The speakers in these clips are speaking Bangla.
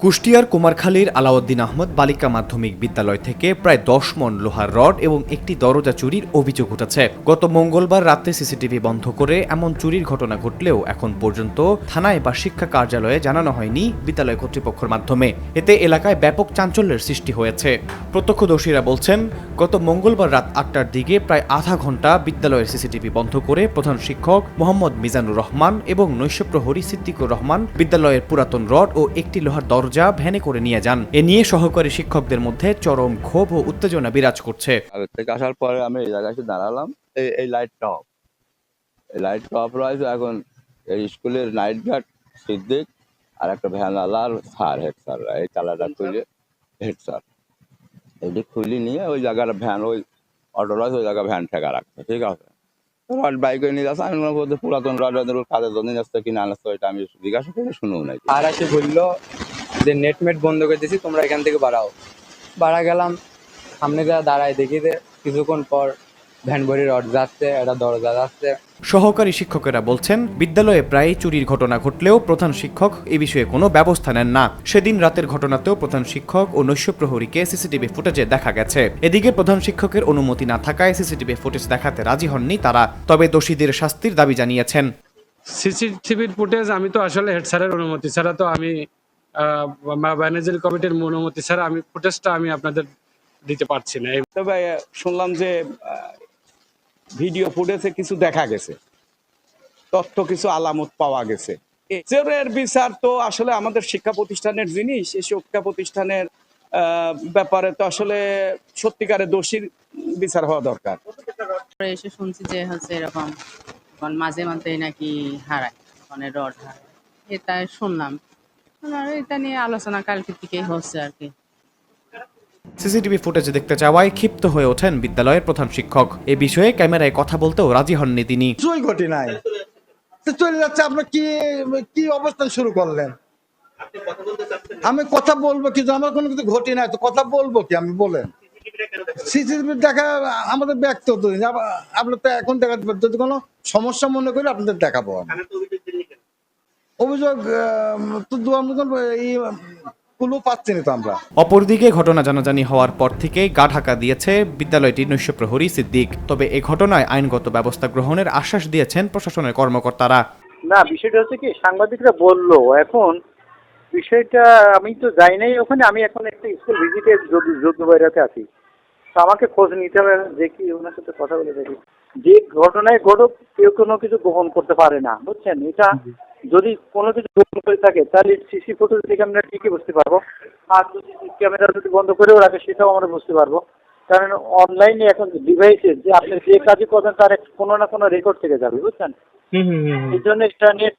কুষ্টিয়ার কুমারখালীর আলাউদ্দিন আহমদ বালিকা মাধ্যমিক বিদ্যালয় থেকে প্রায় ১০ মণ লোহার রড এবং একটি দরজা চুরির অভিযোগ উঠেছে। গত মঙ্গলবার রাতে সিসিটিভি বন্ধ করে এমন চুরির ঘটনা ঘটলেও এখন পর্যন্ত থানায় বা শিক্ষা কার্যালয়ে জানানো হয়নি বিদ্যালয় কর্তৃপক্ষের মাধ্যমে। এতে এলাকায় ব্যাপক চাঞ্চল্যের সৃষ্টি হয়েছে। প্রত্যক্ষদর্শীরা বলছেন, গত মঙ্গলবার রাত ৮টার দিকে প্রায় আধা ঘন্টা বিদ্যালয়ের সিসিটিভি বন্ধ করে প্রধান শিক্ষক মোহাম্মদ মিজানুর রহমান এবং নৈশপ্রহরী সিদ্দিকুর রহমান বিদ্যালয়ের পুরাতন রড ও একটি লোহার দরজা ভ্যানে করে নিয়ে যান। এ নিয়ে সহকারী শিক্ষকদের মধ্যে চরম ক্ষোভ ও উত্তেজনা বিরাজ করছে। থেকে আসার পরে আমি এই জায়গায় এসে দাঁড়ালাম, এই লাইটটা অফ, এই লাইটটা অফ রয়েছে। এখন এই স্কুলের নাইট গার্ড সিদ্দিক আর একটা ভ্যানওয়ালা আর স্যার, হেড স্যার, এই তালাটা খুলে হেড স্যার এটি খুলি নিয়ে ওই জায়গার ভ্যান, ওই অটো রয়েছে ওই জায়গায় ভ্যান ঠেকা রাখছে। ঠিক আছে, রড বাইকে নিয়ে যাচ্ছে। আমি বলতে পুরাতন রড কাজের জন্য যাচ্ছে কিনা আনছে, ওইটা আমি জিজ্ঞাসা করে শুনেও নাই। আর এসে বললো যে নেটমেট বন্ধ করে দিয়েছি, তোমরা এখান থেকে বাড়া গেলাম। সামনে যা দাঁড়ায় দেখি যে কিছুক্ষণ পর ভ্যান ভরি রড যাচ্ছে, একটা দরজা যাচ্ছে। সহকারী শিক্ষকেরা বলছেন, বিদ্যালয়ে প্রায় চুরির ঘটনা ঘটলেও প্রধান শিক্ষক এ বিষয়ে কোনো ব্যবস্থা নেন না। সেদিন রাতের ঘটনাতেও প্রধান শিক্ষক ও নৈশপ্রহরীকে সিসিটিভি ফুটেজে দেখা গেছে। এদিকে প্রধান শিক্ষকের অনুমতি না থাকায় সিসিটিভি ফুটেজ দেখাতে রাজি হননি তারা, তবে দোষীদের শাস্তির দাবি জানিয়েছেন। সিসিটিভির ফুটেজ আমি তো আসলে হেড স্যারের অনুমতি ছাড়া তো আমি ম্যানেজার কমিটির অনুমতি ছাড়া আমি ফুটেজটা আমি আপনাদের দিতে পারছি না। তবে শুনলাম যে ভিডিও ফুটেজে কিছু দেখা গেছে, তথ্য কিছু আলামত পাওয়া গেছে। চোরের বিচার তো আসলে আমাদের শিক্ষা প্রতিষ্ঠানের জিনিস, এই শিক্ষা প্রতিষ্ঠানের ব্যাপারে তো আসলে সত্যিকারের দোষীর বিচার হওয়া দরকার। এসে শুনছি যে হচ্ছে এরকম মাঝে মাঝে নাকি হারায়, মানে রড হারায়, এটা শুনলাম। এটা নিয়ে আলোচনা কালকে থেকেই হচ্ছে আর কি। সিসিটিভি ফুটেজ দেখতে চাওয়ায় ক্ষিপ্ত হয়ে ওঠেন বিদ্যালয়ের প্রধান শিক্ষক। এ বিষয়ে ক্যামেরায় কথা বলতেও রাজি হননি তিনি। ঘটি নাই চলে যাচ্ছে, আপনার কি অবস্থান শুরু করলেন? আমি কথা বলবো কিন্তু আমার কোনো কিছু ঘটি নাই, তো কথা বলবো কি আমি? বলেন, সিসিটিভি দেখা আমাদের ব্যক্তিগত, আপনার তো এখন দেখা, যদি কোনো সমস্যা মনে করি আপনাদের দেখাবো। অভিযোগ তো অপরদিকে ঘটনা জানাজানি হওয়ার পর থেকেই গা ঢাকা দিয়েছে বিদ্যালয়টির নৈশপ্রহরী সিদ্দিক। তবে এই ঘটনায় আইনগত ব্যবস্থা গ্রহণের আশ্বাস দিয়েছেন প্রশাসনের কর্মকর্তারা। না, বিষয়টা হচ্ছে কি, সাংবাদিকরা বললো, এখন বিষয়টা আমি তো যাই নাই ওখানে, আমি এখন একটা স্কুল ভিজিটে যোগ্য বাইরাতে আছি, তো আমাকে খোঁজ নিতে হবে, দেখি ওনার সাথে কথা বলে দেখি। যে ঘটনায় ঘটুক, কেউ কোনো কিছু গ্রহণ করতে পারে না, বুঝছেন? এটা যদি কোনো কিছু গ্রহণ করে থাকে তাহলে সিসি ফুটেজ দেখে আমরা ঠিকই বুঝতে পারবো, আর যদি ক্যামেরা যদি বন্ধ করেও রাখে সেটাও আমরা বুঝতে পারবো। কারণ অনলাইনে এখন ডিভাইসে যে আপনি যে কাজই করবেন তার কোনো না কোনো রেকর্ড থেকে যাবে, বুঝছেন? এই জন্য এটা নিয়ে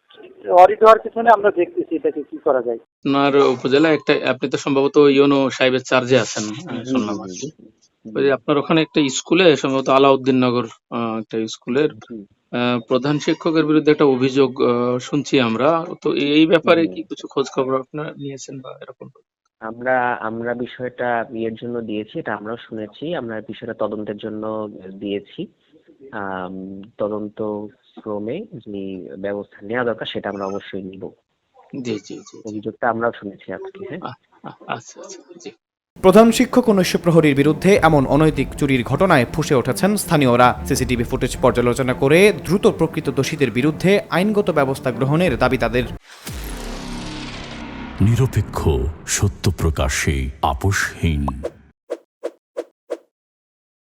অডিট হওয়ার পিছনে আমরা দেখতেছি এটাকে কি করা যায়। আপনার উপজেলা একটা, আপনি তো সম্ভবত ইউনো সাহেবের চার্জে আছেন শুনলাম আর কি। আপনার ওখানে একটা স্কুলে সম্ভবত আলাউদ্দিন নগর একটা স্কুলের প্রধান শিক্ষকের বিরুদ্ধে একটা অভিযোগ শুনছি আমরা, তো এই ব্যাপারে কি কিছু খোঁজ খবর আপনারা নিয়েছেন বা এরকম? আমরা বিষয়টা বিয়ের জন্য দিয়েছি, এটা আমরাও শুনেছি, আমরা বিষয়টা তদন্তের জন্য দিয়েছি। তদন্ত ক্রমে যে ব্যবস্থা নেওয়া দরকার সেটা আমরা অবশ্যই নিব। জি জি জি, অভিযোগটা আমরাও শুনেছি আজকে। হ্যাঁ, আচ্ছা আচ্ছা, জি। প্রধান শিক্ষক ও নৈশপ্রহরীর বিরুদ্ধে এমন অনৈতিক চুরির ঘটনায় ফুঁসে উঠেছেন স্থানীয়রা। সিসিটিভি ফুটেজ পর্যালোচনা করে দ্রুত প্রকৃত দোষীদের বিরুদ্ধে আইনগত ব্যবস্থা গ্রহণের দাবি তাদের। নিরপেক্ষ, সত্য প্রকাশে আপোষহীন।